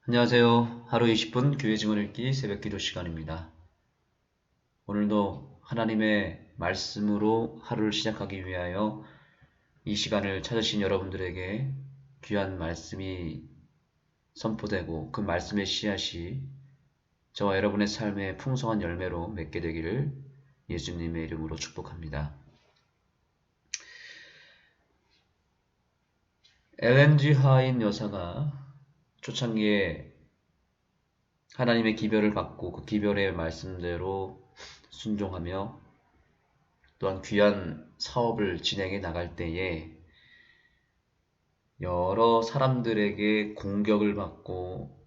안녕하세요. 하루 20분 교회 증언 읽기 새벽 기도 시간입니다. 오늘도 하나님의 말씀으로 하루를 시작하기 위하여 이 시간을 찾으신 여러분들에게 귀한 말씀이 선포되고 그 말씀의 씨앗이 저와 여러분의 삶의 풍성한 열매로 맺게 되기를 예수님의 이름으로 축복합니다. 엘렌 G 하인 여사가 초창기에 하나님의 기별을 받고 그 기별의 말씀대로 순종하며 또한 귀한 사업을 진행해 나갈 때에 여러 사람들에게 공격을 받고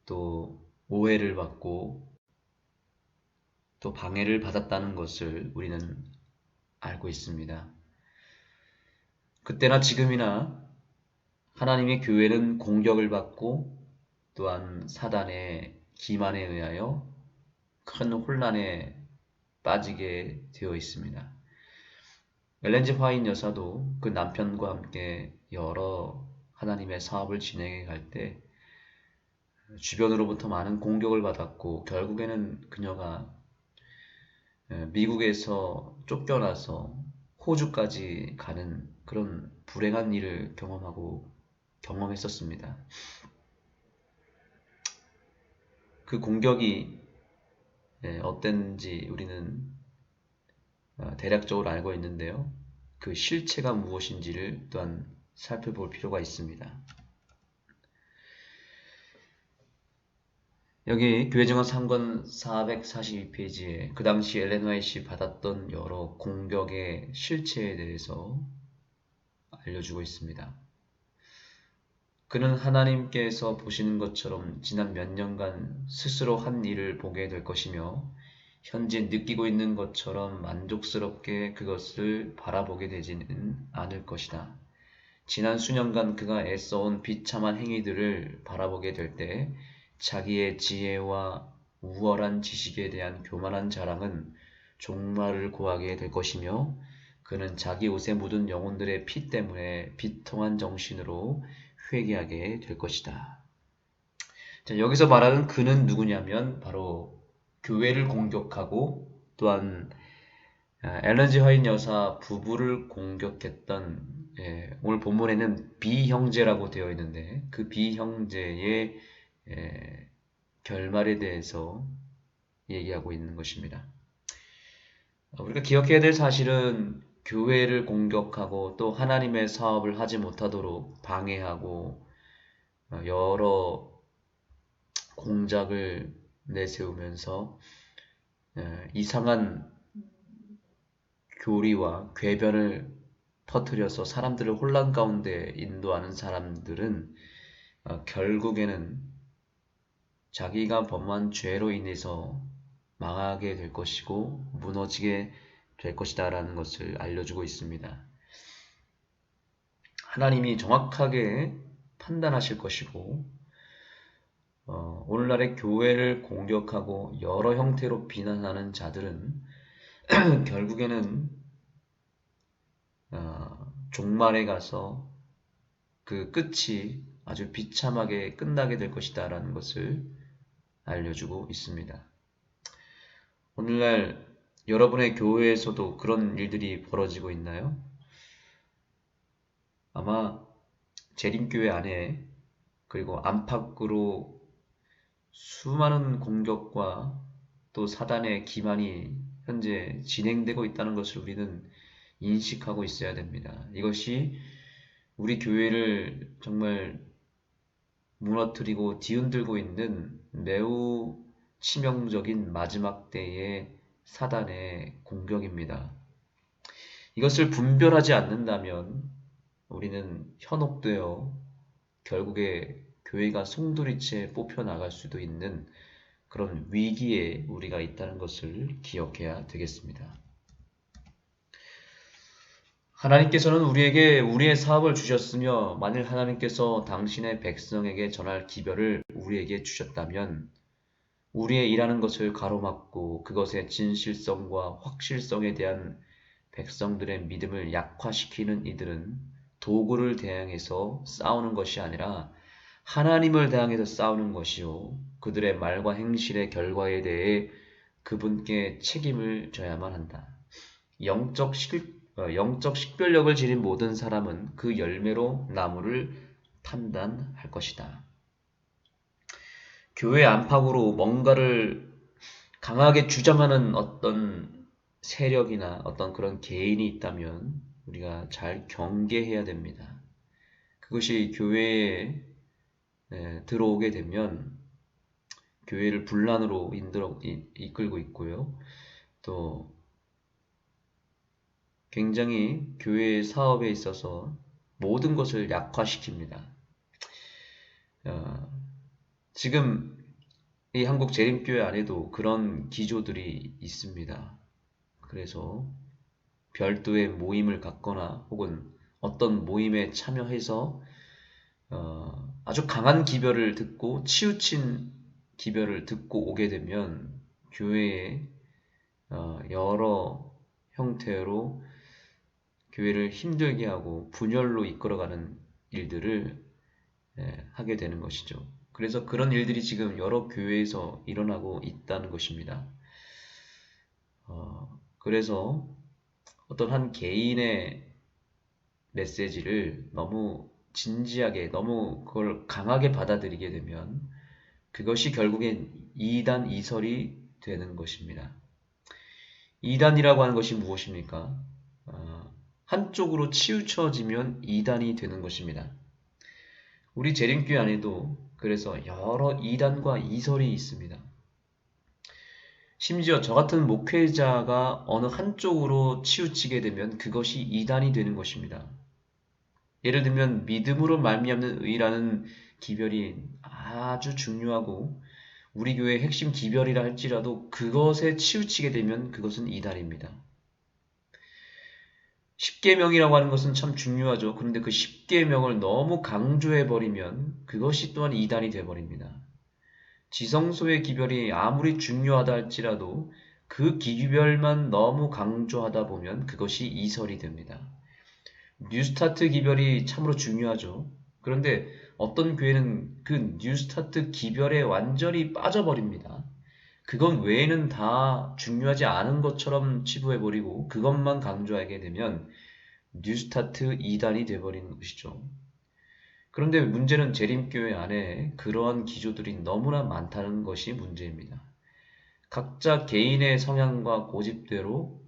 또 오해를 받고 또 방해를 받았다는 것을 우리는 알고 있습니다. 그때나 지금이나 하나님의 교회는 공격을 받고 또한 사단의 기만에 의하여 큰 혼란에 빠지게 되어 있습니다. 엘렌 G 화인 여사도 그 남편과 함께 여러 하나님의 사업을 진행해 갈 때 주변으로부터 많은 공격을 받았고 결국에는 그녀가 미국에서 쫓겨나서 호주까지 가는 그런 불행한 일을 경험했었습니다. 그 공격이 어땠는지 우리는 대략적으로 알고 있는데요. 그 실체가 무엇인지를 또한 살펴볼 필요가 있습니다. 여기 교회증언 3권 442페이지에 그 당시 엘렌 화이트가 받았던 여러 공격의 실체에 대해서 알려주고 있습니다. 그는 하나님께서 보시는 것처럼 지난 몇 년간 스스로 한 일을 보게 될 것이며 현재 느끼고 있는 것처럼 만족스럽게 그것을 바라보게 되지는 않을 것이다. 지난 수년간 그가 애써온 비참한 행위들을 바라보게 될 때 자기의 지혜와 우월한 지식에 대한 교만한 자랑은 종말을 고하게 될 것이며 그는 자기 옷에 묻은 영혼들의 피 때문에 비통한 정신으로 회개하게 될 것이다. 자, 여기서 말하는 그는 누구냐면 바로 교회를 공격하고 또한 엘렌 G 화이트 여사 부부를 공격했던 오늘 본문에는 비형제라고 되어 있는데 그 비형제의 결말에 대해서 얘기하고 있는 것입니다. 우리가 기억해야 될 사실은 교회를 공격하고 또 하나님의 사업을 하지 못하도록 방해하고 여러 공작을 내세우면서 이상한 교리와 궤변을 퍼뜨려서 사람들을 혼란 가운데 인도하는 사람들은 결국에는 자기가 범한 죄로 인해서 망하게 될 것이고 무너지게 될 것이다 라는 것을 알려주고 있습니다. 하나님이 정확하게 판단하실 것이고 오늘날의 교회를 공격하고 여러 형태로 비난하는 자들은 결국에는 종말에 가서 그 끝이 아주 비참하게 끝나게 될 것이다 라는 것을 알려주고 있습니다. 오늘날 여러분의 교회에서도 그런 일들이 벌어지고 있나요? 아마 재림교회 안에 그리고 안팎으로 수많은 공격과 또 사단의 기만이 현재 진행되고 있다는 것을 우리는 인식하고 있어야 됩니다. 이것이 우리 교회를 정말 무너뜨리고 뒤흔들고 있는 매우 치명적인 마지막 때의 사단의 공격입니다. 이것을 분별하지 않는다면 우리는 현혹되어 결국에 교회가 송두리째 뽑혀나갈 수도 있는 그런 위기에 우리가 있다는 것을 기억해야 되겠습니다. 하나님께서는 우리에게 우리의 사업을 주셨으며 만일 하나님께서 당신의 백성에게 전할 기별을 우리에게 주셨다면 우리의 일하는 것을 가로막고 그것의 진실성과 확실성에 대한 백성들의 믿음을 약화시키는 이들은 도구를 대항해서 싸우는 것이 아니라 하나님을 대항해서 싸우는 것이요 그들의 말과 행실의 결과에 대해 그분께 책임을 져야만 한다. 영적 식별력을 지닌 모든 사람은 그 열매로 나무를 판단할 것이다. 교회 안팎으로 뭔가를 강하게 주장하는 어떤 세력이나 어떤 그런 개인이 있다면 우리가 잘 경계해야 됩니다. 그것이 교회에 들어오게 되면 교회를 분란으로 이끌고 있고요. 또 굉장히 교회 사업에 있어서 모든 것을 약화시킵니다. 지금 이 한국 재림교회 안에도 그런 기조들이 있습니다. 그래서 별도의 모임을 갖거나 혹은 어떤 모임에 참여해서 아주 강한 기별을 듣고 치우친 기별을 듣고 오게 되면 교회에 여러 형태로 교회를 힘들게 하고 분열로 이끌어가는 일들을 하게 되는 것이죠. 그래서 그런 일들이 지금 여러 교회에서 일어나고 있다는 것입니다. 그래서 어떤 한 개인의 메시지를 너무 진지하게, 너무 그걸 강하게 받아들이게 되면 그것이 결국엔 이단, 이설이 되는 것입니다. 이단이라고 하는 것이 무엇입니까? 한쪽으로 치우쳐지면 이단이 되는 것입니다. 우리 재림교회 안에도 그래서 여러 이단과 이설이 있습니다. 심지어 저 같은 목회자가 어느 한쪽으로 치우치게 되면 그것이 이단이 되는 것입니다. 예를 들면 믿음으로 말미암는 의라는 기별이 아주 중요하고 우리 교회의 핵심 기별이라 할지라도 그것에 치우치게 되면 그것은 이단입니다. 십계명이라고 하는 것은 참 중요하죠. 그런데 그 십계명을 너무 강조해버리면 그것이 또한 이단이 되어버립니다. 지성소의 기별이 아무리 중요하다 할지라도 그 기별만 너무 강조하다 보면 그것이 이설이 됩니다. 뉴스타트 기별이 참으로 중요하죠. 그런데 어떤 교회는 그 뉴스타트 기별에 완전히 빠져버립니다. 그건 외에는 다 중요하지 않은 것처럼 치부해버리고 그것만 강조하게 되면 뉴스타트 2단이 되어버리는 것이죠. 그런데 문제는 재림교회 안에 그러한 기조들이 너무나 많다는 것이 문제입니다. 각자 개인의 성향과 고집대로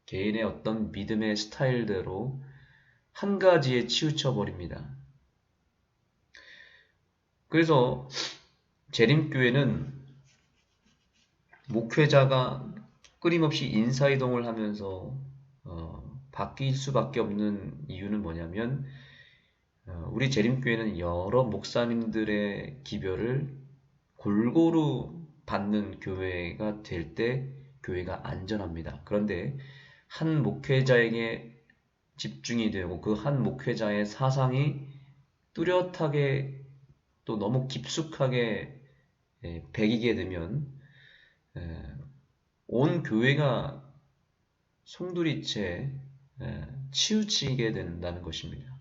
개인의 어떤 믿음의 스타일대로 한 가지에 치우쳐 버립니다. 그래서 재림교회는 목회자가 끊임없이 인사이동을 하면서 바뀔 수밖에 없는 이유는 뭐냐면 우리 재림교회는 여러 목사님들의 기별을 골고루 받는 교회가 될 때 교회가 안전합니다. 그런데 한 목회자에게 집중이 되고 그 한 목회자의 사상이 뚜렷하게 또 너무 깊숙하게 배기게 되면 온 교회가 송두리째 치우치게 된다는 것입니다.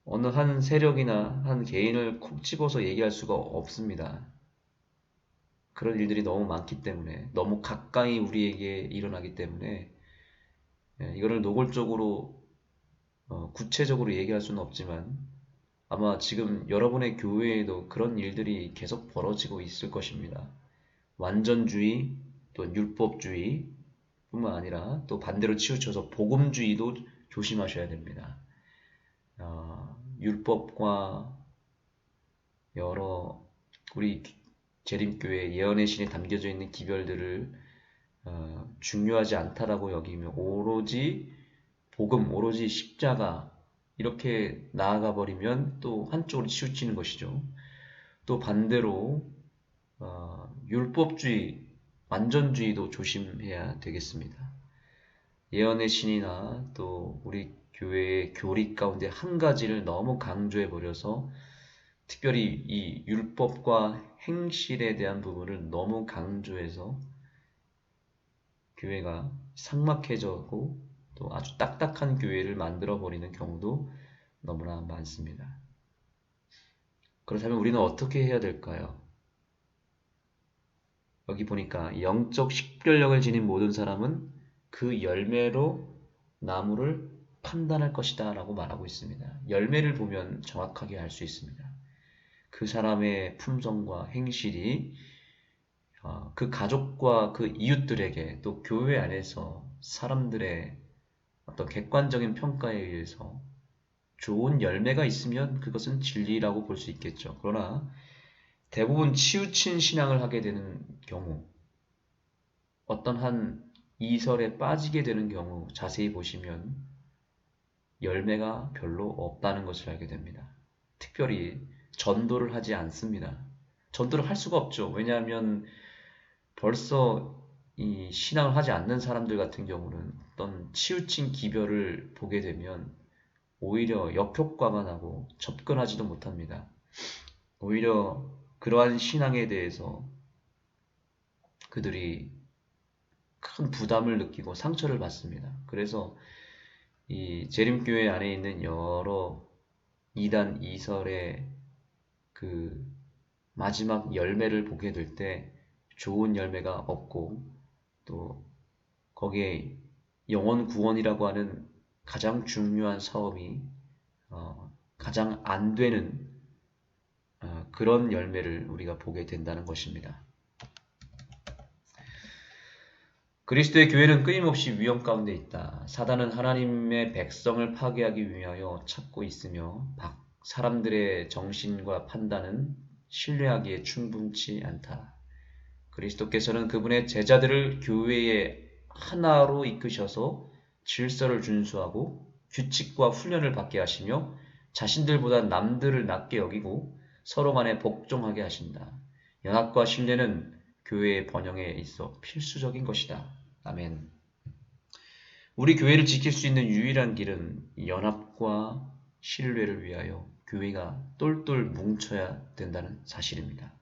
어느 한 세력이나 한 개인을 콕 집어서 얘기할 수가 없습니다. 그런 일들이 너무 많기 때문에 너무 가까이 우리에게 일어나기 때문에 이거를 노골적으로 구체적으로 얘기할 수는 없지만 아마 지금 여러분의 교회에도 그런 일들이 계속 벌어지고 있을 것입니다. 완전주의 또 율법주의 뿐만 아니라 또 반대로 치우쳐서 복음주의도 조심하셔야 됩니다. 율법과 여러 우리 재림교회 예언의 신에 담겨져 있는 기별들을 중요하지 않다라고 여기며 오로지 복음, 오로지 십자가 이렇게 나아가 버리면 또 한쪽으로 치우치는 것이죠. 또 반대로 율법주의, 완전주의도 조심해야 되겠습니다. 예언의 신이나 또 우리 교회의 교리 가운데 한 가지를 너무 강조해 버려서 특별히 이 율법과 행실에 대한 부분을 너무 강조해서 교회가 삭막해졌고 또 아주 딱딱한 교회를 만들어 버리는 경우도 너무나 많습니다. 그렇다면 우리는 어떻게 해야 될까요? 여기 보니까 영적 식별력을 지닌 모든 사람은 그 열매로 나무를 판단할 것이다 라고 말하고 있습니다. 열매를 보면 정확하게 알 수 있습니다. 그 사람의 품성과 행실이 그 가족과 그 이웃들에게 또 교회 안에서 사람들의 어떤 객관적인 평가에 의해서 좋은 열매가 있으면 그것은 진리라고 볼 수 있겠죠. 그러나 대부분 치우친 신앙을 하게 되는 경우, 어떤 한 이설에 빠지게 되는 경우 자세히 보시면 열매가 별로 없다는 것을 알게 됩니다. 특별히 전도를 하지 않습니다. 전도를 할 수가 없죠. 왜냐하면 벌써 이 신앙을 하지 않는 사람들 같은 경우는 어떤 치우친 기별을 보게 되면 오히려 역효과가 나고 접근하지도 못합니다. 오히려 그러한 신앙에 대해서 그들이 큰 부담을 느끼고 상처를 받습니다. 그래서 이 재림교회 안에 있는 여러 이단 이설의 그 마지막 열매를 보게 될 때 좋은 열매가 없고 또 거기에 영혼 구원이라고 하는 가장 중요한 사업이 가장 안 되는 그런 열매를 우리가 보게 된다는 것입니다. 그리스도의 교회는 끊임없이 위험 가운데 있다. 사단은 하나님의 백성을 파괴하기 위하여 찾고 있으며 사람들의 정신과 판단은 신뢰하기에 충분치 않다. 그리스도께서는 그분의 제자들을 교회의 하나로 이끄셔서 질서를 준수하고 규칙과 훈련을 받게 하시며 자신들보다 남들을 낮게 여기고 서로 간에 복종하게 하신다. 연합과 신뢰는 교회의 번영에 있어 필수적인 것이다. 아멘. 우리 교회를 지킬 수 있는 유일한 길은 연합과 신뢰를 위하여 교회가 똘똘 뭉쳐야 된다는 사실입니다.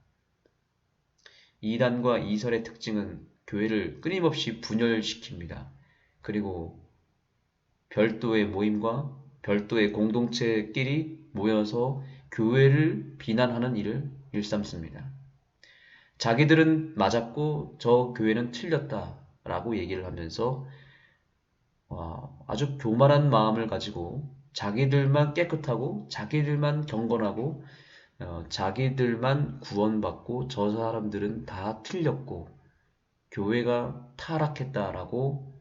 이단과 이설의 특징은 교회를 끊임없이 분열시킵니다. 그리고 별도의 모임과 별도의 공동체끼리 모여서 교회를 비난하는 일을 일삼습니다. 자기들은 맞았고 저 교회는 틀렸다 라고 얘기를 하면서 아주 교만한 마음을 가지고 자기들만 깨끗하고 자기들만 경건하고 자기들만 구원받고 저 사람들은 다 틀렸고 교회가 타락했다라고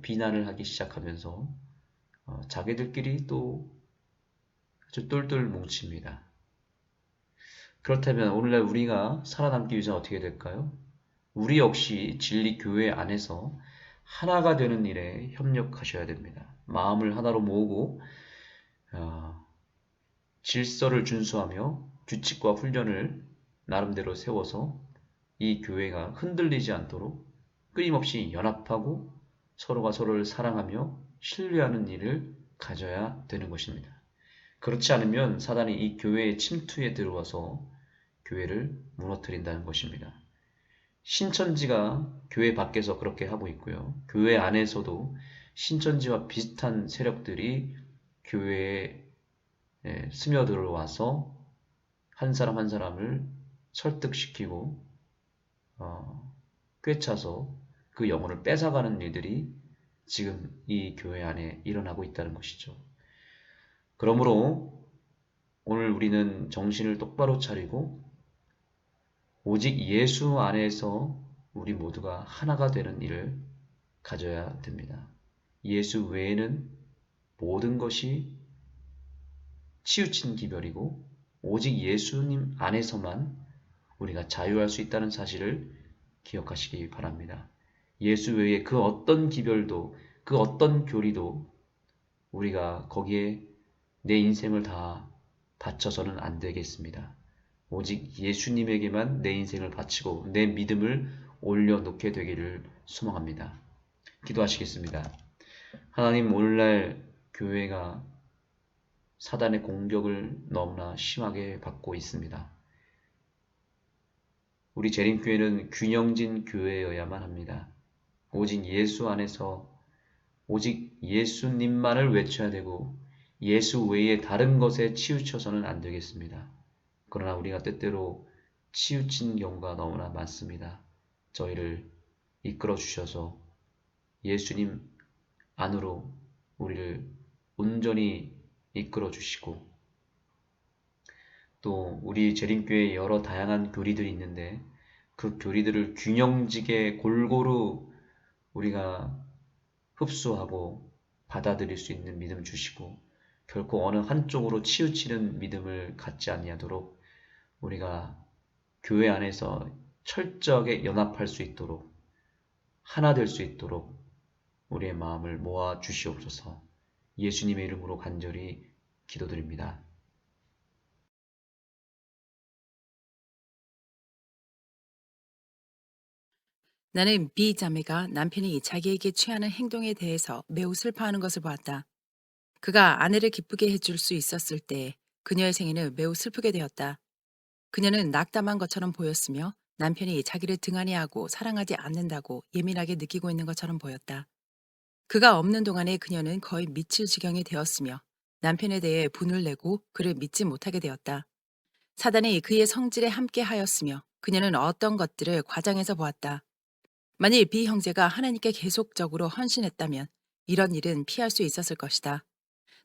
비난을 하기 시작하면서 자기들끼리 또 아주 똘똘 뭉칩니다. 그렇다면 오늘날 우리가 살아남기 위해서 어떻게 될까요? 우리 역시 진리 교회 안에서 하나가 되는 일에 협력하셔야 됩니다. 마음을 하나로 모으고 질서를 준수하며 규칙과 훈련을 나름대로 세워서 이 교회가 흔들리지 않도록 끊임없이 연합하고 서로가 서로를 사랑하며 신뢰하는 일을 가져야 되는 것입니다. 그렇지 않으면 사단이 이 교회의 침투에 들어와서 교회를 무너뜨린다는 것입니다. 신천지가 교회 밖에서 그렇게 하고 있고요. 교회 안에서도 신천지와 비슷한 세력들이 교회에 스며들어와서 한 사람 한 사람을 설득시키고 꿰차서 그 영혼을 뺏어가는 일들이 지금 이 교회 안에 일어나고 있다는 것이죠. 그러므로 오늘 우리는 정신을 똑바로 차리고 오직 예수 안에서 우리 모두가 하나가 되는 일을 가져야 됩니다. 예수 외에는 모든 것이 치우친 기별이고 오직 예수님 안에서만 우리가 자유할 수 있다는 사실을 기억하시기 바랍니다. 예수 외에 그 어떤 기별도 그 어떤 교리도 우리가 거기에 내 인생을 다 바쳐서는 안 되겠습니다. 오직 예수님에게만 내 인생을 바치고 내 믿음을 올려놓게 되기를 소망합니다. 기도하시겠습니다. 하나님, 오늘날 교회가 사단의 공격을 너무나 심하게 받고 있습니다. 우리 재림교회는 균형진 교회여야만 합니다. 오직 예수 안에서 오직 예수님만을 외쳐야 되고 예수 외에 다른 것에 치우쳐서는 안 되겠습니다. 그러나 우리가 때때로 치우친 경우가 너무나 많습니다. 저희를 이끌어 주셔서 예수님 안으로 우리를 온전히 이끌어 주시고, 또 우리 재림교회에 여러 다양한 교리들이 있는데 그 교리들을 균형지게 골고루 우리가 흡수하고 받아들일 수 있는 믿음 주시고, 결코 어느 한쪽으로 치우치는 믿음을 갖지 아니하도록 우리가 교회 안에서 철저하게 연합할 수 있도록, 하나 될 수 있도록 우리의 마음을 모아 주시옵소서. 예수님의 이름으로 간절히 기도드립니다. 나는 B 자매가 남편이 자기에게 취하는 행동에 대해서 매우 슬퍼하는 것을 보았다. 그가 아내를 기쁘게 해줄 수 있었을 때 그녀의 생애는 매우 슬프게 되었다. 그녀는 낙담한 것처럼 보였으며 남편이 자기를 등한히하고 사랑하지 않는다고 예민하게 느끼고 있는 것처럼 보였다. 그가 없는 동안에 그녀는 거의 미칠 지경이 되었으며 남편에 대해 분을 내고 그를 믿지 못하게 되었다. 사단이 그의 성질에 함께 하였으며 그녀는 어떤 것들을 과장해서 보았다. 만일 B 형제가 하나님께 계속적으로 헌신했다면 이런 일은 피할 수 있었을 것이다.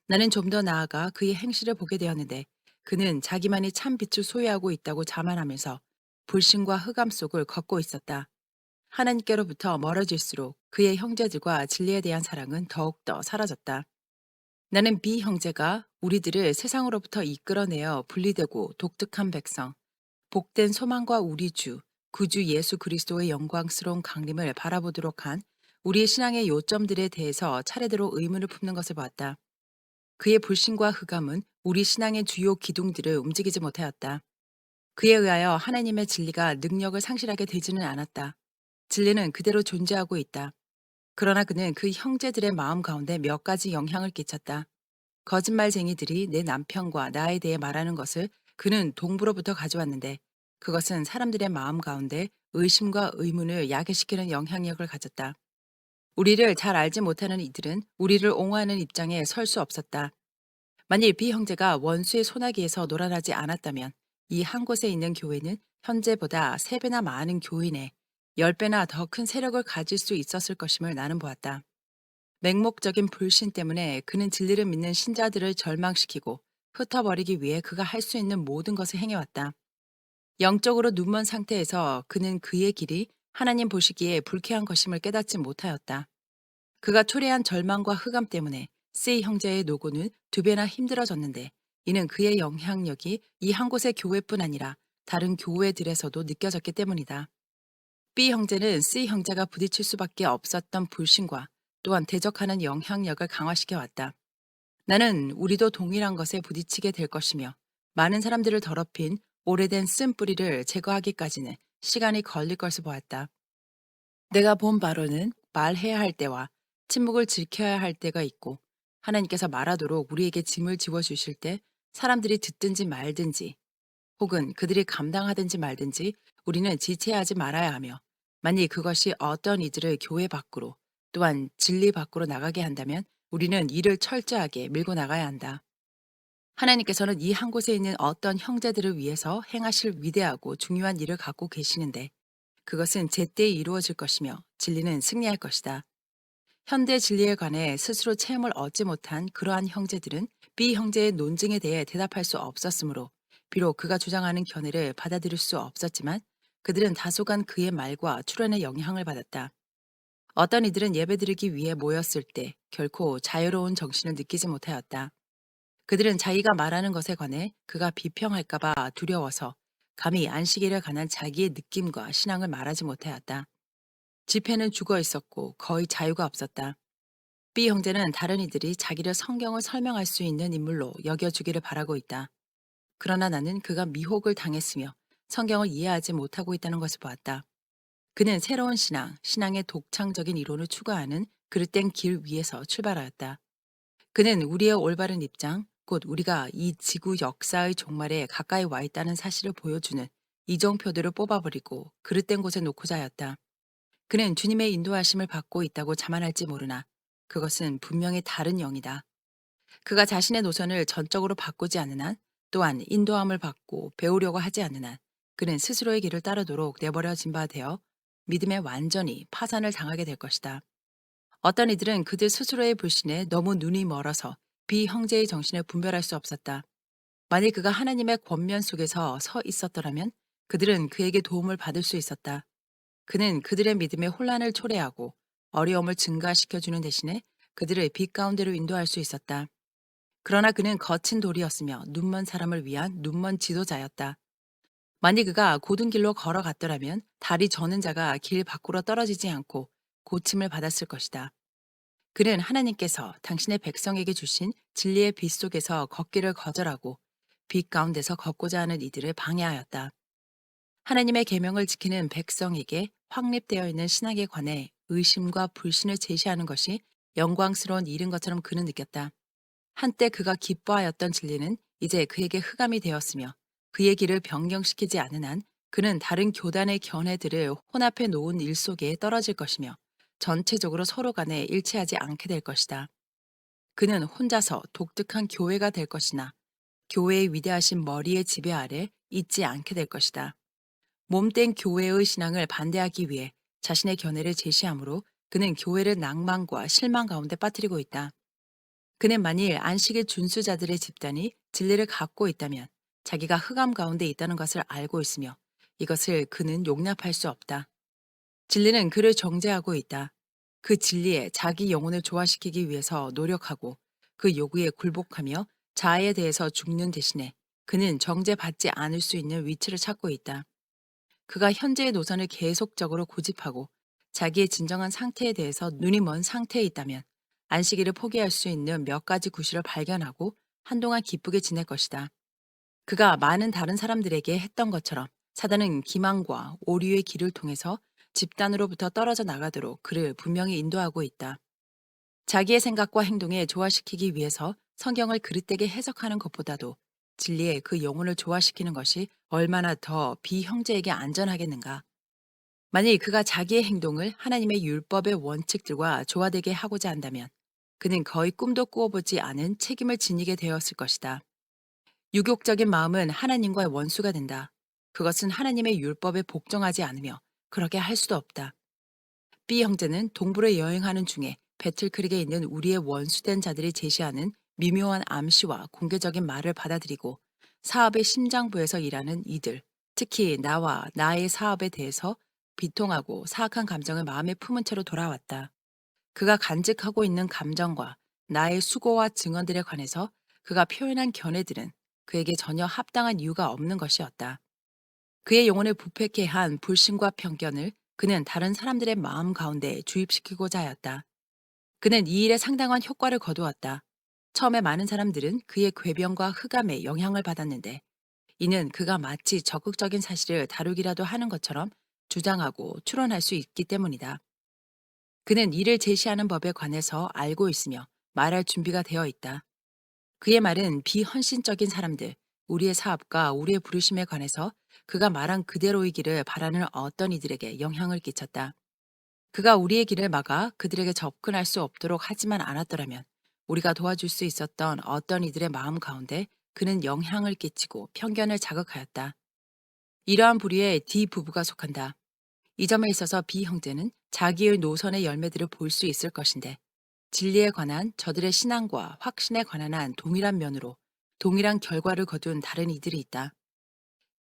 나는 좀 더 나아가 그의 행실을 보게 되었는데 그는 자기만이 참 빛을 소유하고 있다고 자만하면서 불신과 흑암 속을 걷고 있었다. 하나님께로부터 멀어질수록 그의 형제들과 진리에 대한 사랑은 더욱더 사라졌다. 나는 B 형제가 우리들을 세상으로부터 이끌어내어 분리되고 독특한 백성, 복된 소망과 우리 주, 구주 예수 그리스도의 영광스러운 강림을 바라보도록 한 우리의 신앙의 요점들에 대해서 차례대로 의문을 품는 것을 보았다. 그의 불신과 흑암은 우리 신앙의 주요 기둥들을 움직이지 못하였다. 그에 의하여 하나님의 진리가 능력을 상실하게 되지는 않았다. 진리는 그대로 존재하고 있다. 그러나 그는 그 형제들의 마음 가운데 몇 가지 영향을 끼쳤다. 거짓말쟁이들이 내 남편과 나에 대해 말하는 것을 그는 동부로부터 가져왔는데 그것은 사람들의 마음 가운데 의심과 의문을 야기시키는 영향력을 가졌다. 우리를 잘 알지 못하는 이들은 우리를 옹호하는 입장에 설 수 없었다. 만일 B 형제가 원수의 소나기에서 놀아나지 않았다면 이 한 곳에 있는 교회는 현재보다 3배나 많은 교인의 10배나 더 큰 세력을 가질 수 있었을 것임을 나는 보았다. 맹목적인 불신 때문에 그는 진리를 믿는 신자들을 절망시키고 흩어버리기 위해 그가 할 수 있는 모든 것을 행해왔다. 영적으로 눈먼 상태에서 그는 그의 길이 하나님 보시기에 불쾌한 것임을 깨닫지 못하였다. 그가 초래한 절망과 흑암 때문에 C 형제의 노고는 2배나 힘들어졌는데 이는 그의 영향력이 이 한 곳의 교회뿐 아니라 다른 교회들에서도 느껴졌기 때문이다. B 형제는 C 형제가 부딪힐 수밖에 없었던 불신과 또한 대적하는 영향력을 강화시켜 왔다. 나는 우리도 동일한 것에 부딪히게 될 것이며 많은 사람들을 더럽힌 오래된 쓴뿌리를 제거하기까지는 시간이 걸릴 것을 보았다. 내가 본 바로는 말해야 할 때와 침묵을 지켜야 할 때가 있고 하나님께서 말하도록 우리에게 짐을 지워주실 때 사람들이 듣든지 말든지 혹은 그들이 감당하든지 말든지 우리는 지체하지 말아야 하며 만일 그것이 어떤 이들을 교회 밖으로 또한 진리 밖으로 나가게 한다면 우리는 이를 철저하게 밀고 나가야 한다. 하나님께서는 이 한 곳에 있는 어떤 형제들을 위해서 행하실 위대하고 중요한 일을 갖고 계시는데 그것은 제때에 이루어질 것이며 진리는 승리할 것이다. 현대 진리에 관해 스스로 체험을 얻지 못한 그러한 형제들은 B 형제의 논증에 대해 대답할 수 없었으므로 비록 그가 주장하는 견해를 받아들일 수 없었지만 그들은 다소간 그의 말과 출연의 영향을 받았다. 어떤 이들은 예배드리기 위해 모였을 때 결코 자유로운 정신을 느끼지 못하였다. 그들은 자기가 말하는 것에 관해 그가 비평할까봐 두려워서 감히 안식일에 관한 자기의 느낌과 신앙을 말하지 못하였다. 집회는 죽어 있었고 거의 자유가 없었다. B 형제는 다른 이들이 자기를 성경을 설명할 수 있는 인물로 여겨주기를 바라고 있다. 그러나 나는 그가 미혹을 당했으며 성경을 이해하지 못하고 있다는 것을 보았다. 그는 새로운 신앙, 신앙의 독창적인 이론을 추구하는 그릇된 길 위에서 출발하였다. 그는 우리의 올바른 입장, 곧 우리가 이 지구 역사의 종말에 가까이 와 있다는 사실을 보여주는 이정표들을 뽑아버리고 그릇된 곳에 놓고자 하였다. 그는 주님의 인도하심을 받고 있다고 자만할지 모르나 그것은 분명히 다른 영이다. 그가 자신의 노선을 전적으로 바꾸지 않는 한, 또한 인도함을 받고 배우려고 하지 않는 한, 그는 스스로의 길을 따르도록 내버려진 바 되어 믿음에 완전히 파산을 당하게 될 것이다. 어떤 이들은 그들 스스로의 불신에 너무 눈이 멀어서 비형제의 정신을 분별할 수 없었다. 만일 그가 하나님의 권면 속에서 서 있었더라면 그들은 그에게 도움을 받을 수 있었다. 그는 그들의 믿음의 혼란을 초래하고 어려움을 증가시켜주는 대신에 그들을 빛 가운데로 인도할 수 있었다. 그러나 그는 거친 돌이었으며 눈먼 사람을 위한 눈먼 지도자였다. 만일 그가 고든 길로 걸어갔더라면 다리 저는 자가 길 밖으로 떨어지지 않고 고침을 받았을 것이다. 그는 하나님께서 당신의 백성에게 주신 진리의 빛 속에서 걷기를 거절하고 빛 가운데서 걷고자 하는 이들을 방해하였다. 하나님의 계명을 지키는 백성에게 확립되어 있는 신학에 관해 의심과 불신을 제시하는 것이 영광스러운 일인 것처럼 그는 느꼈다. 한때 그가 기뻐하였던 진리는 이제 그에게 흑암이 되었으며 그의 길을 변경시키지 않은 한 그는 다른 교단의 견해들을 혼합해 놓은 일 속에 떨어질 것이며 전체적으로 서로 간에 일치하지 않게 될 것이다. 그는 혼자서 독특한 교회가 될 것이나 교회의 위대하신 머리의 지배 아래 있지 않게 될 것이다. 몸된 교회의 신앙을 반대하기 위해 자신의 견해를 제시하므로 그는 교회를 낭만과 실망 가운데 빠뜨리고 있다. 그는 만일 안식일 준수자들의 집단이 진리를 갖고 있다면 자기가 흑암 가운데 있다는 것을 알고 있으며 이것을 그는 용납할 수 없다. 진리는 그를 정죄하고 있다. 그 진리에 자기 영혼을 조화시키기 위해서 노력하고 그 요구에 굴복하며 자아에 대해서 죽는 대신에 그는 정죄받지 않을 수 있는 위치를 찾고 있다. 그가 현재의 노선을 계속적으로 고집하고 자기의 진정한 상태에 대해서 눈이 먼 상태에 있다면 안식일을 포기할 수 있는 몇 가지 구실을 발견하고 한동안 기쁘게 지낼 것이다. 그가 많은 다른 사람들에게 했던 것처럼 사단은 기망과 오류의 길을 통해서 집단으로부터 떨어져 나가도록 그를 분명히 인도하고 있다. 자기의 생각과 행동에 조화시키기 위해서 성경을 그릇되게 해석하는 것보다도 진리에 그 영혼을 조화시키는 것이 얼마나 더 비형제에게 안전하겠는가. 만일 그가 자기의 행동을 하나님의 율법의 원칙들과 조화되게 하고자 한다면 그는 거의 꿈도 꾸어보지 않은 책임을 지니게 되었을 것이다. 유욕적인 마음은 하나님과의 원수가 된다. 그것은 하나님의 율법에 복종하지 않으며 그렇게 할 수도 없다. B 형제는 동부를 여행하는 중에 배틀크릭에 있는 우리의 원수된 자들이 제시하는 미묘한 암시와 공개적인 말을 받아들이고 사업의 심장부에서 일하는 이들, 특히 나와 나의 사업에 대해서 비통하고 사악한 감정을 마음에 품은 채로 돌아왔다. 그가 간직하고 있는 감정과 나의 수고와 증언들에 관해서 그가 표현한 견해들은 그에게 전혀 합당한 이유가 없는 것이었다. 그의 영혼을 부패케 한 불신과 편견을 그는 다른 사람들의 마음 가운데 주입시키고자 하였다. 그는 이 일에 상당한 효과를 거두었다. 처음에 많은 사람들은 그의 궤변과 흑암에 영향을 받았는데 이는 그가 마치 적극적인 사실을 다루기라도 하는 것처럼 주장하고 추론할 수 있기 때문이다. 그는 이를 제시하는 법에 관해서 알고 있으며 말할 준비가 되어 있다. 그의 말은 비헌신적인 사람들, 우리의 사업과 우리의 부르심에 관해서 그가 말한 그대로이기를 바라는 어떤 이들에게 영향을 끼쳤다. 그가 우리의 길을 막아 그들에게 접근할 수 없도록 하지만 않았더라면 우리가 도와줄 수 있었던 어떤 이들의 마음 가운데 그는 영향을 끼치고 편견을 자극하였다. 이러한 부류에 D 부부가 속한다. 이 점에 있어서 B 형제는 자기의 노선의 열매들을 볼 수 있을 것인데 진리에 관한 저들의 신앙과 확신에 관한 한 동일한 면으로 동일한 결과를 거둔 다른 이들이 있다.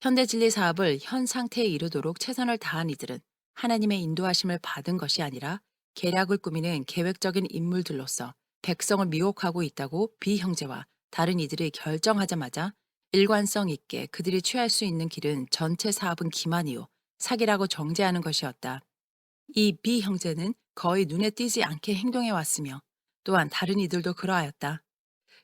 현대 진리 사업을 현 상태에 이르도록 최선을 다한 이들은 하나님의 인도하심을 받은 것이 아니라 계략을 꾸미는 계획적인 인물들로서 백성을 미혹하고 있다고 B 형제와 다른 이들이 결정하자마자 일관성 있게 그들이 취할 수 있는 길은 전체 사업은 기만이요 사기라고 정죄하는 것이었다. 이 B 형제는 거의 눈에 띄지 않게 행동해 왔으며 또한 다른 이들도 그러하였다.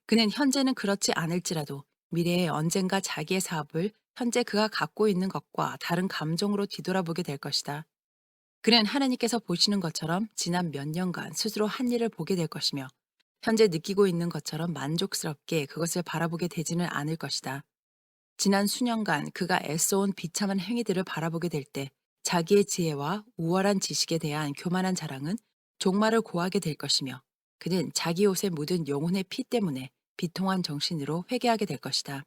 그는 현재는 그렇지 않을지라도 미래에 언젠가 자기의 사업을 현재 그가 갖고 있는 것과 다른 감정으로 뒤돌아보게 될 것이다. 그는 하나님께서 보시는 것처럼 지난 몇 년간 스스로 한 일을 보게 될 것이며 현재 느끼고 있는 것처럼 만족스럽게 그것을 바라보게 되지는 않을 것이다. 지난 수년간 그가 애써온 비참한 행위들을 바라보게 될 때 자기의 지혜와 우월한 지식에 대한 교만한 자랑은 종말을 고하게 될 것이며 그는 자기 옷에 묻은 영혼의 피 때문에 비통한 정신으로 회개하게 될 것이다.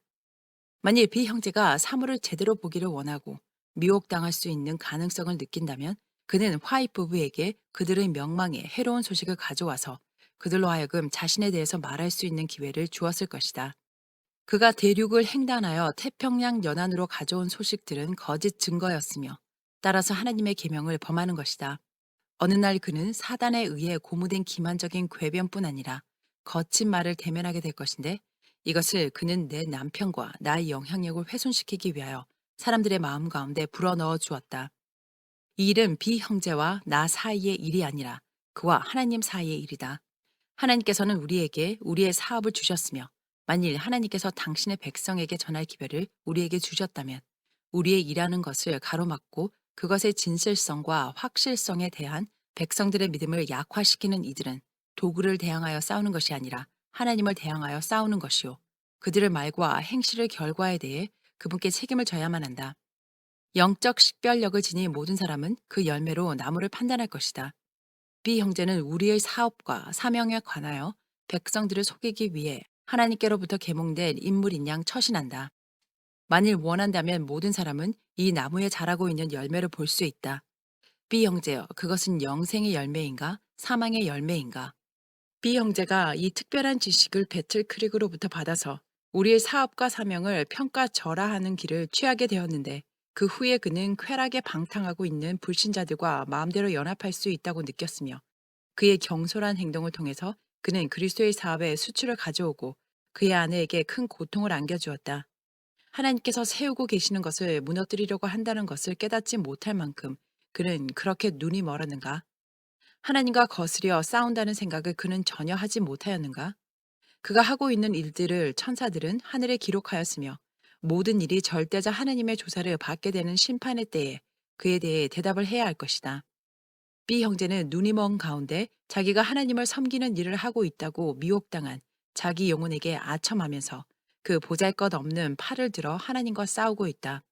만일 B 형제가 사물을 제대로 보기를 원하고 미혹당할 수 있는 가능성을 느낀다면 그는 화이트 부부에게 그들의 명망에 해로운 소식을 가져와서 그들로 하여금 자신에 대해서 말할 수 있는 기회를 주었을 것이다. 그가 대륙을 횡단하여 태평양 연안으로 가져온 소식들은 거짓 증거였으며 따라서 하나님의 계명을 범하는 것이다. 어느 날 그는 사단에 의해 고무된 기만적인 궤변뿐 아니라 거친 말을 대면하게 될 것인데 이것을 그는 내 남편과 나의 영향력을 훼손시키기 위하여 사람들의 마음 가운데 불어넣어 주었다. 이 일은 비 형제와 나 사이의 일이 아니라 그와 하나님 사이의 일이다. 하나님께서는 우리에게 우리의 사업을 주셨으며 만일 하나님께서 당신의 백성에게 전할 기회를 우리에게 주셨다면 우리의 일하는 것을 가로막고 그것의 진실성과 확실성에 대한 백성들의 믿음을 약화시키는 이들은 도구를 대항하여 싸우는 것이 아니라 하나님을 대항하여 싸우는 것이요. 그들의 말과 행실의 결과에 대해 그분께 책임을 져야만 한다. 영적 식별력을 지닌 모든 사람은 그 열매로 나무를 판단할 것이다. B 형제는 우리의 사업과 사명에 관하여 백성들을 속이기 위해 하나님께로부터 계몽된 인물인 양 처신한다. 만일 원한다면 모든 사람은 이 나무에 자라고 있는 열매를 볼 수 있다. B 형제여, 그것은 영생의 열매인가? 사망의 열매인가? B 형제가 이 특별한 지식을 배틀 크릭으로부터 받아서 우리의 사업과 사명을 평가절하하는 길을 취하게 되었는데 그 후에 그는 쾌락에 방탕하고 있는 불신자들과 마음대로 연합할 수 있다고 느꼈으며 그의 경솔한 행동을 통해서 그는 그리스도의 사업에 수출을 가져오고 그의 아내에게 큰 고통을 안겨주었다. 하나님께서 세우고 계시는 것을 무너뜨리려고 한다는 것을 깨닫지 못할 만큼 그는 그렇게 눈이 멀었는가? 하나님과 거스려 싸운다는 생각을 그는 전혀 하지 못하였는가? 그가 하고 있는 일들을 천사들은 하늘에 기록하였으며 모든 일이 절대자 하나님의 조사를 받게 되는 심판의 때에 그에 대해 대답을 해야 할 것이다. B 형제는 눈이 먼 가운데 자기가 하나님을 섬기는 일을 하고 있다고 미혹당한 자기 영혼에게 아첨하면서 그 보잘것없는 팔을 들어 하나님과 싸우고 있다.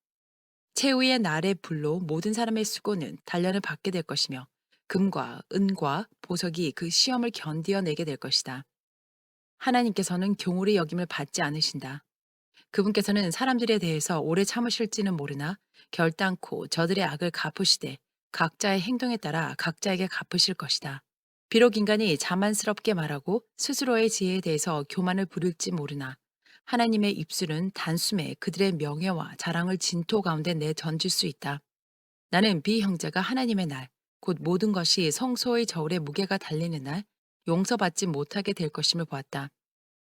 최후의 날의 불로 모든 사람의 수고는 단련을 받게 될 것이며 금과 은과 보석이 그 시험을 견디어내게 될 것이다. 하나님께서는 경홀히 여김을 받지 않으신다. 그분께서는 사람들에 대해서 오래 참으실지는 모르나 결단코 저들의 악을 갚으시되 각자의 행동에 따라 각자에게 갚으실 것이다. 비록 인간이 자만스럽게 말하고 스스로의 지혜에 대해서 교만을 부릴지 모르나 하나님의 입술은 단숨에 그들의 명예와 자랑을 진토 가운데 내던질 수 있다. 나는 비 형제가 하나님의 날, 곧 모든 것이 성소의 저울에 무게가 달리는 날, 용서받지 못하게 될 것임을 보았다.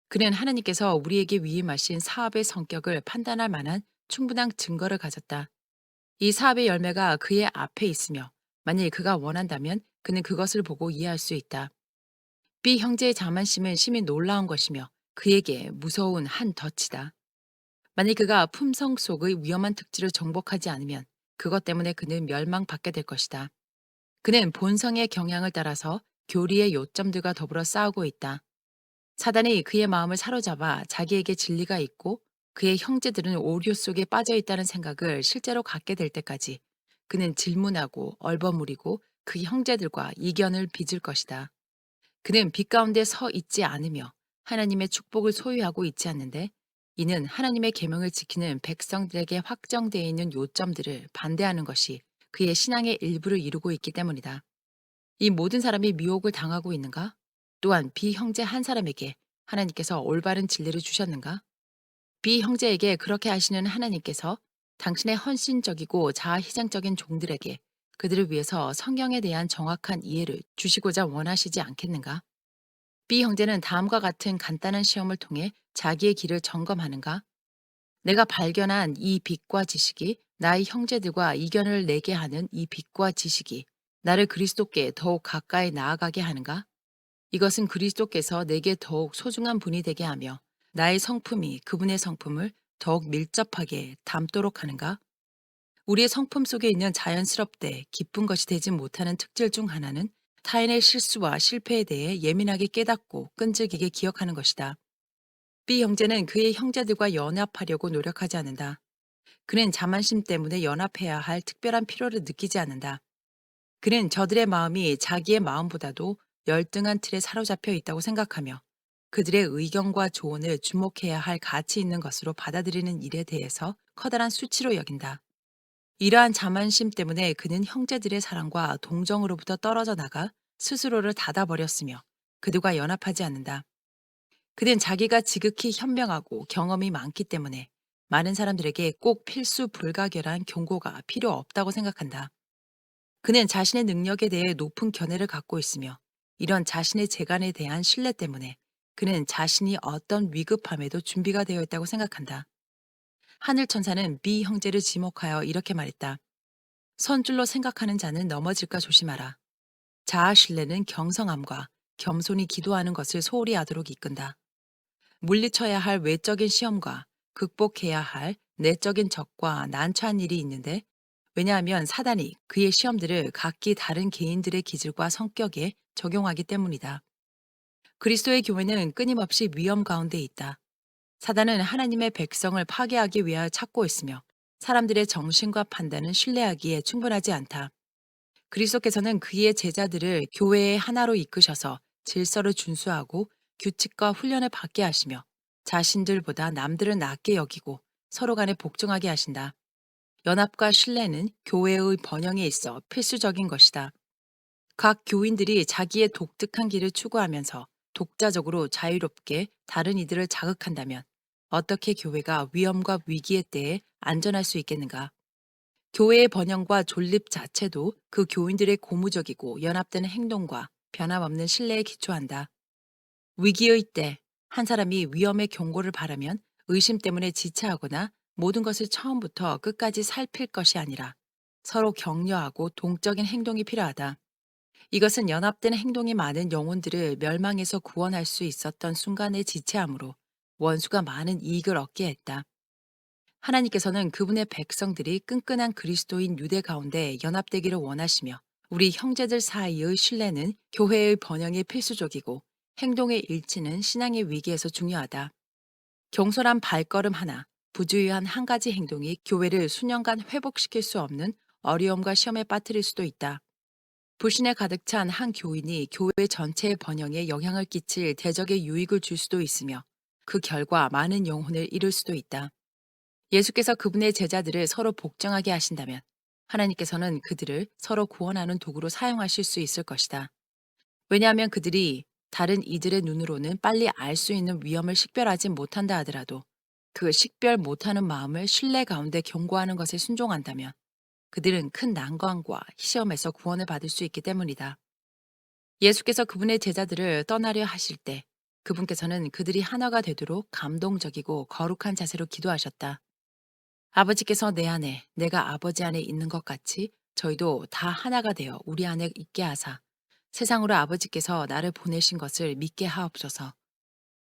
그는 하나님께서 우리에게 위임하신 사업의 성격을 판단할 만한 충분한 증거를 가졌다. 이 사업의 열매가 그의 앞에 있으며 만일 그가 원한다면 그는 그것을 보고 이해할 수 있다. B 형제의 자만심은 심히 놀라운 것이며 그에게 무서운 한 덫이다. 만일 그가 품성 속의 위험한 특질을 정복하지 않으면 그것 때문에 그는 멸망받게 될 것이다. 그는 본성의 경향을 따라서 교리의 요점들과 더불어 싸우고 있다. 사단이 그의 마음을 사로잡아 자기에게 진리가 있고 그의 형제들은 오류 속에 빠져 있다는 생각을 실제로 갖게 될 때까지 그는 질문하고 얼버무리고 그 형제들과 이견을 빚을 것이다. 그는 빛 가운데 서 있지 않으며 하나님의 축복을 소유하고 있지 않는데 이는 하나님의 계명을 지키는 백성들에게 확정되어 있는 요점들을 반대하는 것이 그의 신앙의 일부를 이루고 있기 때문이다. 이 모든 사람이 미혹을 당하고 있는가? 또한 비형제 한 사람에게 하나님께서 올바른 진리를 주셨는가? 비형제에게 그렇게 하시는 하나님께서 당신의 헌신적이고 자아희생적인 종들에게 그들을 위해서 성경에 대한 정확한 이해를 주시고자 원하시지 않겠는가? 비형제는 다음과 같은 간단한 시험을 통해 자기의 길을 점검하는가? 내가 발견한 이 빛과 지식이 나의 형제들과 이견을 내게 하는 이 빛과 지식이 나를 그리스도께 더욱 가까이 나아가게 하는가? 이것은 그리스도께서 내게 더욱 소중한 분이 되게 하며 나의 성품이 그분의 성품을 더욱 밀접하게 닮도록 하는가? 우리의 성품 속에 있는 자연스럽되 기쁜 것이 되지 못하는 특질 중 하나는 타인의 실수와 실패에 대해 예민하게 깨닫고 끈질기게 기억하는 것이다. B 형제는 그의 형제들과 연합하려고 노력하지 않는다. 그는 자만심 때문에 연합해야 할 특별한 필요를 느끼지 않는다. 그는 저들의 마음이 자기의 마음보다도 열등한 틀에 사로잡혀 있다고 생각하며 그들의 의견과 조언을 주목해야 할 가치 있는 것으로 받아들이는 일에 대해서 커다란 수치로 여긴다. 이러한 자만심 때문에 그는 형제들의 사랑과 동정으로부터 떨어져 나가 스스로를 닫아버렸으며 그들과 연합하지 않는다. 그는 자기가 지극히 현명하고 경험이 많기 때문에 많은 사람들에게 꼭 필수 불가결한 경고가 필요 없다고 생각한다. 그는 자신의 능력에 대해 높은 견해를 갖고 있으며 이런 자신의 재간에 대한 신뢰 때문에 그는 자신이 어떤 위급함에도 준비가 되어 있다고 생각한다. 하늘 천사는 미 형제를 지목하여 이렇게 말했다. 선줄로 생각하는 자는 넘어질까 조심하라. 자아 신뢰는 경성함과 겸손히 기도하는 것을 소홀히 하도록 이끈다. 물리쳐야 할 외적인 시험과 극복해야 할 내적인 적과 난처한 일이 있는데 왜냐하면 사단이 그의 시험들을 각기 다른 개인들의 기질과 성격에 적용하기 때문이다. 그리스도의 교회는 끊임없이 위험 가운데 있다. 사단은 하나님의 백성을 파괴하기 위하여 찾고 있으며 사람들의 정신과 판단은 신뢰하기에 충분하지 않다. 그리스도께서는 그의 제자들을 교회의 하나로 이끄셔서 질서를 준수하고 규칙과 훈련을 받게 하시며 자신들보다 남들을 낮게 여기고 서로 간에 복종하게 하신다. 연합과 신뢰는 교회의 번영에 있어 필수적인 것이다. 각 교인들이 자기의 독특한 길을 추구하면서 독자적으로 자유롭게 다른 이들을 자극한다면 어떻게 교회가 위험과 위기의 때에 안전할 수 있겠는가? 교회의 번영과 존립 자체도 그 교인들의 고무적이고 연합되는 행동과 변함없는 신뢰에 기초한다. 위기의 때 한 사람이 위험의 경고를 바라면 의심 때문에 지체하거나 모든 것을 처음부터 끝까지 살필 것이 아니라 서로 격려하고 동적인 행동이 필요하다. 이것은 연합된 행동이 많은 영혼들을 멸망에서 구원할 수 있었던 순간의 지체함으로 원수가 많은 이익을 얻게 했다. 하나님께서는 그분의 백성들이 끈끈한 그리스도인 유대 가운데 연합되기를 원하시며 우리 형제들 사이의 신뢰는 교회의 번영에 필수적이고 행동의 일치는 신앙의 위기에서 중요하다. 경솔한 발걸음 하나, 부주의한 한 가지 행동이 교회를 수년간 회복시킬 수 없는 어려움과 시험에 빠뜨릴 수도 있다. 불신에 가득 찬 한 교인이 교회 전체의 번영에 영향을 끼칠 대적의 유익을 줄 수도 있으며 그 결과 많은 영혼을 잃을 수도 있다. 예수께서 그분의 제자들을 서로 복종하게 하신다면 하나님께서는 그들을 서로 구원하는 도구로 사용하실 수 있을 것이다. 왜냐하면 그들이 다른 이들의 눈으로는 빨리 알 수 있는 위험을 식별하지 못한다 하더라도 그 식별 못하는 마음을 신뢰 가운데 경고하는 것에 순종한다면 그들은 큰 난관과 시험에서 구원을 받을 수 있기 때문이다. 예수께서 그분의 제자들을 떠나려 하실 때 그분께서는 그들이 하나가 되도록 감동적이고 거룩한 자세로 기도하셨다. 아버지께서 내 안에, 내가 아버지 안에 있는 것 같이 저희도 다 하나가 되어 우리 안에 있게 하사 세상으로 아버지께서 나를 보내신 것을 믿게 하옵소서.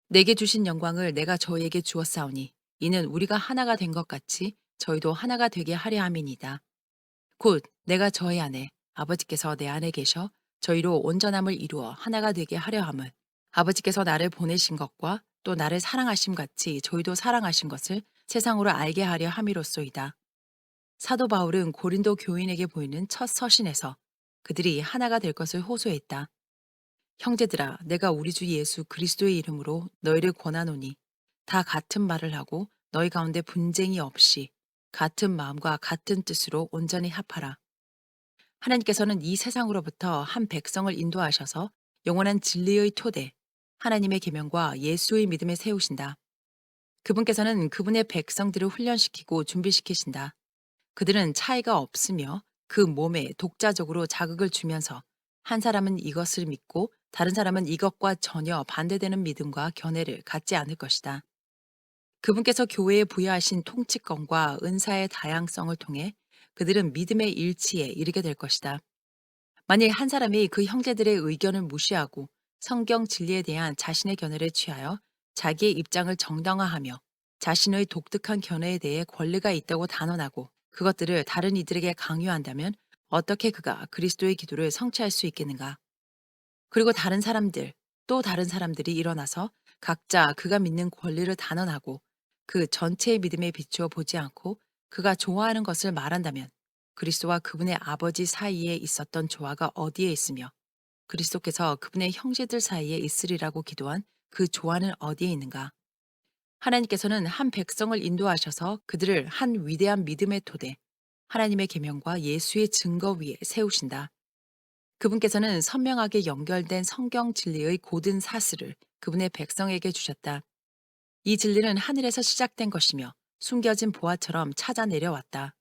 내게 주신 영광을 내가 저희에게 주었사오니 이는 우리가 하나가 된 것 같이 저희도 하나가 되게 하려 함이니이다. 곧 내가 저희 안에 아버지께서 내 안에 계셔 저희로 온전함을 이루어 하나가 되게 하려 함을 아버지께서 나를 보내신 것과 또 나를 사랑하심 같이 저희도 사랑하신 것을 세상으로 알게 하려 함이로소이다. 사도 바울은 고린도 교인에게 보이는 첫 서신에서 그들이 하나가 될 것을 호소했다. 형제들아, 내가 우리 주 예수 그리스도의 이름으로 너희를 권하노니 다 같은 말을 하고 너희 가운데 분쟁이 없이 같은 마음과 같은 뜻으로 온전히 합하라. 하나님께서는 이 세상으로부터 한 백성을 인도하셔서 영원한 진리의 토대, 하나님의 계명과 예수의 믿음에 세우신다. 그분께서는 그분의 백성들을 훈련시키고 준비시키신다. 그들은 차이가 없으며 그 몸에 독자적으로 자극을 주면서 한 사람은 이것을 믿고 다른 사람은 이것과 전혀 반대되는 믿음과 견해를 갖지 않을 것이다. 그분께서 교회에 부여하신 통치권과 은사의 다양성을 통해 그들은 믿음의 일치에 이르게 될 것이다. 만일 한 사람이 그 형제들의 의견을 무시하고 성경 진리에 대한 자신의 견해를 취하여 자기의 입장을 정당화하며 자신의 독특한 견해에 대해 권리가 있다고 단언하고 그것들을 다른 이들에게 강요한다면 어떻게 그가 그리스도의 기도를 성취할 수 있겠는가? 그리고 다른 사람들, 또 다른 사람들이 일어나서 각자 그가 믿는 권리를 단언하고 그 전체의 믿음에 비추어 보지 않고 그가 좋아하는 것을 말한다면 그리스도와 그분의 아버지 사이에 있었던 조화가 어디에 있으며 그리스도께서 그분의 형제들 사이에 있으리라고 기도한 그 조화는 어디에 있는가? 하나님께서는 한 백성을 인도하셔서 그들을 한 위대한 믿음의 토대, 하나님의 계명과 예수의 증거 위에 세우신다. 그분께서는 선명하게 연결된 성경 진리의 고든 사슬을 그분의 백성에게 주셨다. 이 진리는 하늘에서 시작된 것이며 숨겨진 보화처럼 찾아 내려왔다.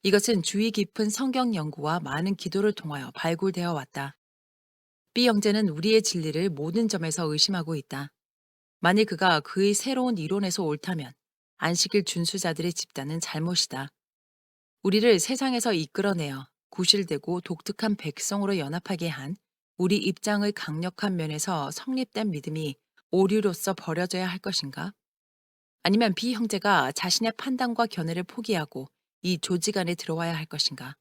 이것은 주의 깊은 성경 연구와 많은 기도를 통하여 발굴되어 왔다. B 형제는 우리의 진리를 모든 점에서 의심하고 있다. 만일 그가 그의 새로운 이론에서 옳다면 안식일 준수자들의 집단은 잘못이다. 우리를 세상에서 이끌어내어 구실되고 독특한 백성으로 연합하게 한 우리 입장의 강력한 면에서 성립된 믿음이 오류로서 버려져야 할 것인가? 아니면 B 형제가 자신의 판단과 견해를 포기하고 이 조직 안에 들어와야 할 것인가?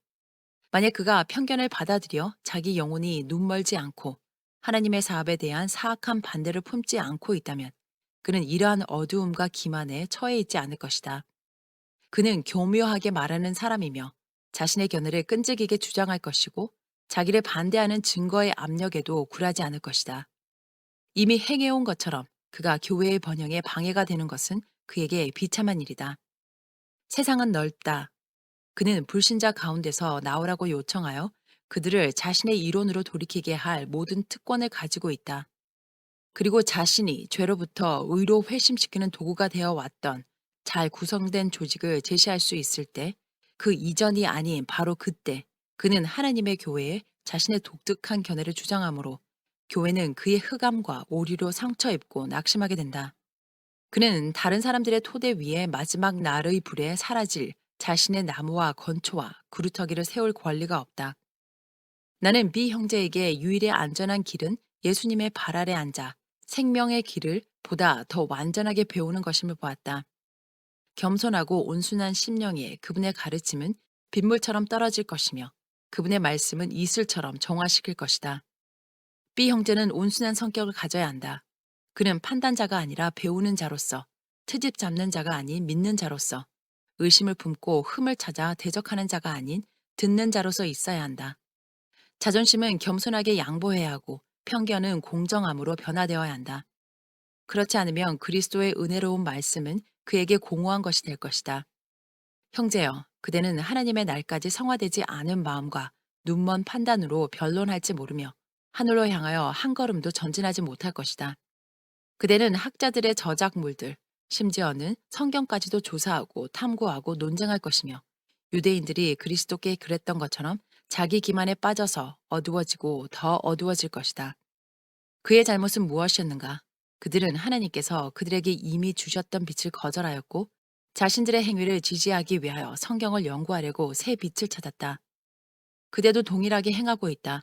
만약 그가 편견을 받아들여 자기 영혼이 눈멀지 않고 하나님의 사업에 대한 사악한 반대를 품지 않고 있다면 그는 이러한 어두움과 기만에 처해 있지 않을 것이다. 그는 교묘하게 말하는 사람이며 자신의 견해를 끈질기게 주장할 것이고 자기를 반대하는 증거의 압력에도 굴하지 않을 것이다. 이미 행해온 것처럼 그가 교회의 번영에 방해가 되는 것은 그에게 비참한 일이다. 세상은 넓다. 그는 불신자 가운데서 나오라고 요청하여 그들을 자신의 이론으로 돌이키게 할 모든 특권을 가지고 있다. 그리고 자신이 죄로부터 의로 회심시키는 도구가 되어 왔던 잘 구성된 조직을 제시할 수 있을 때, 그 이전이 아닌 바로 그때, 그는 하나님의 교회에 자신의 독특한 견해를 주장하므로 교회는 그의 흑암과 오류로 상처 입고 낙심하게 된다. 그는 다른 사람들의 토대 위에 마지막 날의 불에 사라질 자신의 나무와 건초와 구루터기를 세울 권리가 없다. 나는 비 형제에게 유일의 안전한 길은 예수님의 발 아래 앉아 생명의 길을 보다 더 완전하게 배우는 것임을 보았다. 겸손하고 온순한 심령에 그분의 가르침은 빗물처럼 떨어질 것이며 그분의 말씀은 이슬처럼 정화시킬 것이다. 비 형제는 온순한 성격을 가져야 한다. 그는 판단자가 아니라 배우는 자로서, 트집 잡는 자가 아닌 믿는 자로서, 의심을 품고 흠을 찾아 대적하는 자가 아닌 듣는 자로서 있어야 한다. 자존심은 겸손하게 양보해야 하고 편견은 공정함으로 변화되어야 한다. 그렇지 않으면 그리스도의 은혜로운 말씀은 그에게 공허한 것이 될 것이다. 형제여, 그대는 하나님의 날까지 성화되지 않은 마음과 눈먼 판단으로 변론할지 모르며 하늘로 향하여 한 걸음도 전진하지 못할 것이다. 그대는 학자들의 저작물들, 심지어는 성경까지도 조사하고 탐구하고 논쟁할 것이며 유대인들이 그리스도께 그랬던 것처럼 자기 기만에 빠져서 어두워지고 더 어두워질 것이다. 그의 잘못은 무엇이었는가? 그들은 하나님께서 그들에게 이미 주셨던 빛을 거절하였고 자신들의 행위를 지지하기 위하여 성경을 연구하려고 새 빛을 찾았다. 그대도 동일하게 행하고 있다.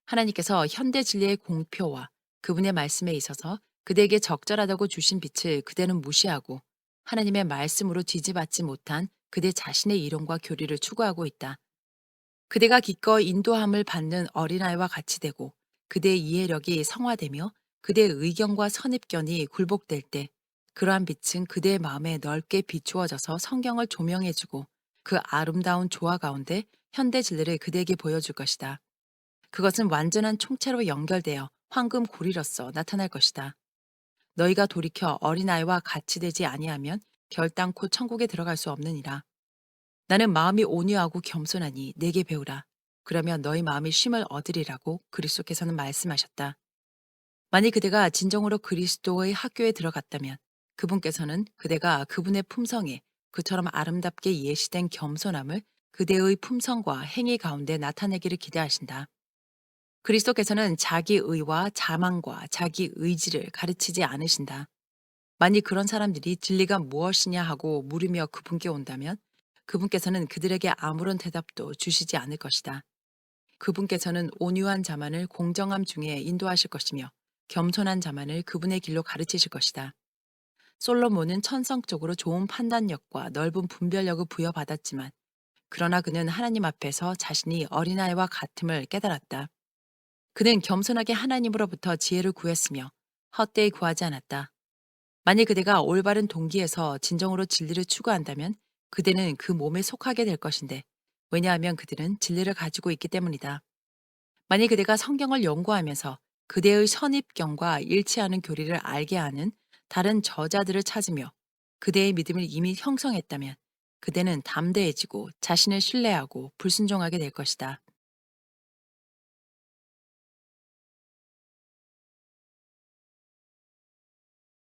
하나님께서 현대 진리의 공표와 그분의 말씀에 있어서 그대에게 적절하다고 주신 빛을 그대는 무시하고 하나님의 말씀으로 지지받지 못한 그대 자신의 이론과 교리를 추구하고 있다. 그대가 기꺼이 인도함을 받는 어린아이와 같이 되고 그대의 이해력이 성화되며 그대의 의견과 선입견이 굴복될 때 그러한 빛은 그대의 마음에 넓게 비추어져서 성경을 조명해주고 그 아름다운 조화 가운데 현대 진리를 그대에게 보여줄 것이다. 그것은 완전한 총체로 연결되어 황금 고리로서 나타날 것이다. 너희가 돌이켜 어린아이와 같이 되지 아니하면 결단코 천국에 들어갈 수 없느니라. 나는 마음이 온유하고 겸손하니 내게 배우라. 그러면 너희 마음이 쉼을 얻으리라고 그리스도께서는 말씀하셨다. 만일 그대가 진정으로 그리스도의 학교에 들어갔다면 그분께서는 그대가 그분의 품성에 그처럼 아름답게 예시된 겸손함을 그대의 품성과 행위 가운데 나타내기를 기대하신다. 그리스도께서는 자기 의와 자만과 자기 의지를 가르치지 않으신다. 만일 그런 사람들이 진리가 무엇이냐 하고 물으며 그분께 온다면 그분께서는 그들에게 아무런 대답도 주시지 않을 것이다. 그분께서는 온유한 자만을 공정함 중에 인도하실 것이며 겸손한 자만을 그분의 길로 가르치실 것이다. 솔로몬은 천성적으로 좋은 판단력과 넓은 분별력을 부여받았지만 그러나 그는 하나님 앞에서 자신이 어린아이와 같음을 깨달았다. 그는 겸손하게 하나님으로부터 지혜를 구했으며 헛되이 구하지 않았다. 만일 그대가 올바른 동기에서 진정으로 진리를 추구한다면 그대는 그 몸에 속하게 될 것인데 왜냐하면 그들은 진리를 가지고 있기 때문이다. 만일 그대가 성경을 연구하면서 그대의 선입견과 일치하는 교리를 알게 하는 다른 저자들을 찾으며 그대의 믿음을 이미 형성했다면 그대는 담대해지고 자신을 신뢰하고 불순종하게 될 것이다.